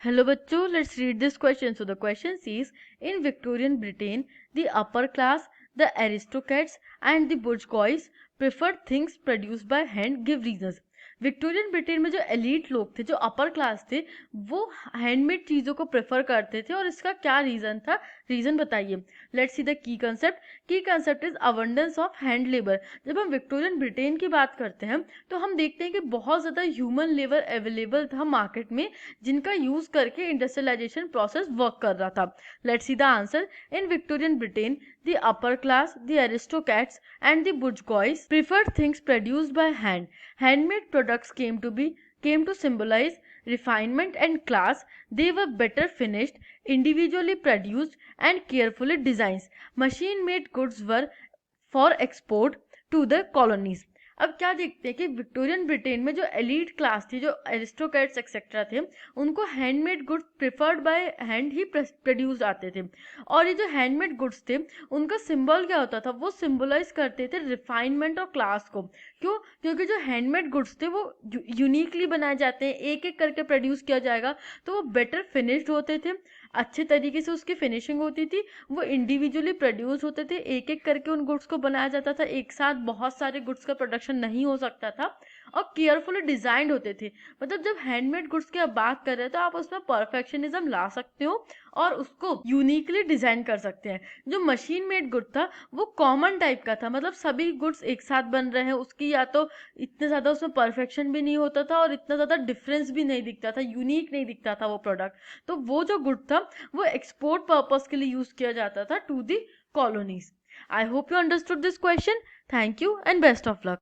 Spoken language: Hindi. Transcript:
Hello bachcho, let's read this question. So the question says, in Victorian Britain, the upper class, the aristocrats and the bourgeois preferred things produced by hand. Give reasons. Victorian Britain में जो एलीट लोग थे, जो अपर क्लास थे, वो हैंडमेड चीज़ों को प्रेफर करते थे और इसका क्या रीज़न था, रीज़न बताइए. Let's see the key concept is abundance of hand labour. जब हम विक्टोरियन ब्रिटेन की बात करते हैं तो हम देखते हैं कि बहुत ज़्यादा ह्यूमन लेबर अवेलेबल था मार्केट में, जिनका यूज करके इंडस्ट्रियलाइजेशन प्रोसेस वर्क कर रहा था. Let's see the answer. In Victorian Britain the upper class, the aristocrats and the bourgeois preferred things produced by hand. Handmade products came to symbolize refinement and class. They were better finished, individually produced and carefully designed. Machine made goods were for export to the colonies. अब क्या देखते हैं कि विक्टोरियन ब्रिटेन में जो एलीट क्लास थी, जो एरिस्टोक्रेट्स एक्सेट्रा थे, उनको handmade goods preferred by hand he produce आते थे. और ये जो हैंडमेड गुड्स थे, उनका सिंबल क्या होता था, वो सिंबलाइज करते थे रिफाइनमेंट और क्लास को. क्यों? क्योंकि जो हैंडमेड गुड्स थे वो यूनिकली बनाए जाते हैं, एक एक करके प्रोड्यूस किया जाएगा, तो वो बेटर फिनिश्ड होते थे, अच्छे तरीके से उसकी फिनिशिंग होती थी, वो इंडिविजुअली प्रोड्यूस होते थे, एक एक करके उन गुड्स को बनाया जाता था, एक साथ बहुत सारे गुड्स का प्रोडक्शन नहीं हो सकता था, और केयरफुली डिजाइंड होते थे. मतलब जब हैंडमेड गुड्स की आप बात कर रहे हैं तो आप उसमें परफेक्शनिज्म ला सकते हो और उसको यूनिकली डिजाइन कर सकते हैं. जो मशीन मेड गुड था वो कॉमन टाइप का था, मतलब सभी गुड्स एक साथ बन रहे हैं, उसकी या तो इतने ज़्यादा उसमें परफेक्शन भी नहीं होता था और इतना ज़्यादा डिफरेंस भी नहीं दिखता था, यूनिक नहीं दिखता था वो प्रोडक्ट. तो वो जो गुड था वो एक्सपोर्ट पर्पस के लिए यूज किया जाता था to the colonies. I hope you understood this question. Thank you and best of luck.